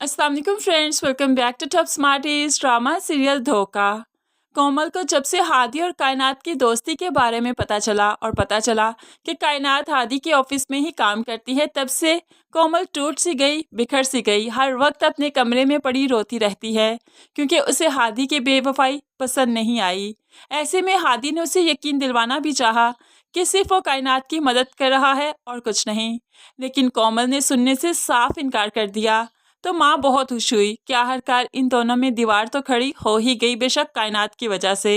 अस्सलाम वालेकुम friends, welcome back to top smarties drama serial Dhokha. Komal को जब से हादी और कायनात की दोस्ती के बारे में पता चला कि कायनात हादी के ऑफिस में ही काम करती है, तब से कोमल टूट सी गई, बिखर सी गई। हर वक्त अपने कमरे में पड़ी रोती रहती है क्योंकि उसे हादी की बेवफाई पसंद नहीं आई। ऐसे में हादी ने उसे यकीन दिलवाना भी चाहा कि सिर्फ वो कायनात की मदद कर रहा है और कुछ नहीं, लेकिन कोमल ने सुनने से साफ इनकार कर दिया। तो माँ बहुत खुश हुई कि आखिरकार इन दोनों में दीवार तो खड़ी हो ही गई, बेशक कायनात की वजह से।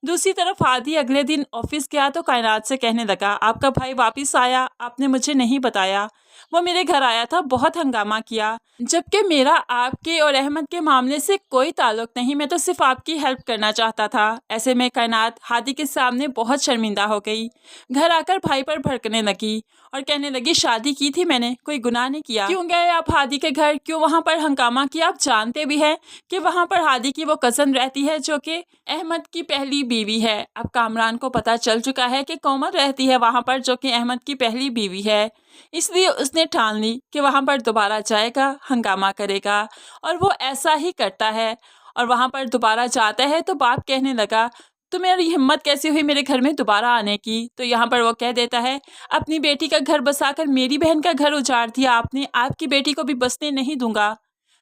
दूसरी तरफ हादी अगले दिन ऑफिस गया तो कायनात से कहने लगा, आपका भाई वापस आया, आपने मुझे नहीं बताया। वो मेरे घर आया था, बहुत हंगामा किया, जबकि मेरा आपके और अहमद के मामले से कोई ताल्लुक नहीं, मैं तो सिर्फ आपकी हेल्प करना चाहता था। ऐसे में कायनात हादी के सामने बहुत शर्मिंदा हो गई। घर आकर भाई पर भड़कने लगी और कहने लगी, शादी की थी मैंने, कोई गुनाह नहीं किया। क्यों गए आप हादी के घर, क्यों वहाँ पर हंगामा किया? आप जानते भी हैं कि वहाँ पर हादी की वो कज़न रहती है जो कि अहमद की पहली बीवी है। अब कामरान को पता चल चुका है कि कोमल रहती है वहाँ पर, जो कि अहमद की पहली बीवी है, इसलिए उसने ठान ली कि वहाँ पर दोबारा जाएगा, हंगामा करेगा। और वो ऐसा ही करता है और वहाँ पर दोबारा जाता है तो बाप कहने लगा, तुम्हें हिम्मत कैसे हुई मेरे घर में दोबारा आने की? तो यहाँ पर वो कह देता है, अपनी बेटी का घर बसाकर मेरी बहन का घर उजाड़ दिया आपने, आपकी बेटी को भी बसने नहीं दूंगा।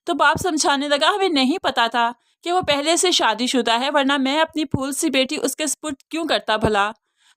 तो बाप समझाने लगा, हमें नहीं पता था कि वो पहले से शादीशुदा है, वरना मैं अपनी फूल सी बेटी उसके स्पुर्द क्यों करता भला।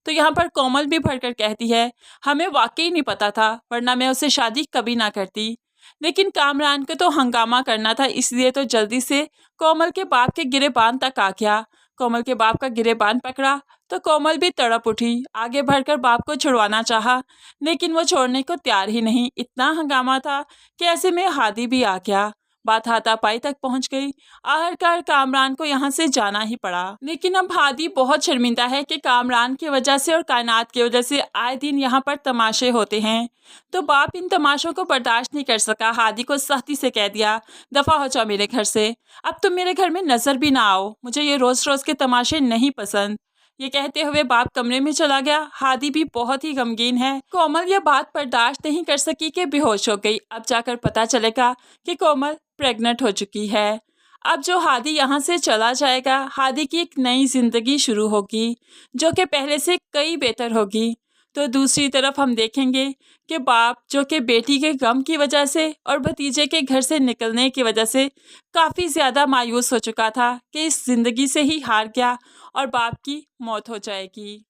तो यहाँ पर कोमल भी भरकर कहती है, हमें वाकई नहीं पता था, वरना मैं उससे शादी कभी ना करती। लेकिन कामरान को तो हंगामा करना था, इसलिए तो जल्दी से कोमल के बाप के गिरेबान तक आ गया। कोमल के बाप का गिरेबान पकड़ा तो कोमल भी तड़प उठी, आगे बढ़कर बाप को छुड़वाना चाहा, लेकिन वो छोड़ने को तैयार ही नहीं। इतना हंगामा था कि ऐसे में हादी भी आ गया। बात हाथापाई तक पहुंच गई। आखिरकार कामरान को यहाँ से जाना ही पड़ा। लेकिन अब हादी बहुत शर्मिंदा है कि कामरान की वजह से और कायनात की वजह से आए दिन यहाँ पर तमाशे होते हैं। तो बाप इन तमाशों को बर्दाश्त नहीं कर सका, हादी को सख्ती से कह दिया, दफा हो जाओ मेरे घर से, अब तुम मेरे घर में नजर भी ना आओ, मुझे ये रोज रोज के तमाशे नहीं पसंद। ये कहते हुए बाप कमरे में चला गया। हादी भी बहुत ही गमगीन है। कोमल ये बात बर्दाश्त नहीं कर सकी कि बेहोश हो गई। अब जाकर पता चलेगा कि कोमल प्रेग्नेंट हो चुकी है। अब जो हादी यहाँ से चला जाएगा, हादी की एक नई जिंदगी शुरू होगी जो कि पहले से कई बेहतर होगी। तो दूसरी तरफ हम देखेंगे कि बाप जो कि बेटी के गम की वजह से और भतीजे के घर से निकलने की वजह से काफ़ी ज़्यादा मायूस हो चुका था कि इस ज़िंदगी से ही हार गया और बाप की मौत हो जाएगी।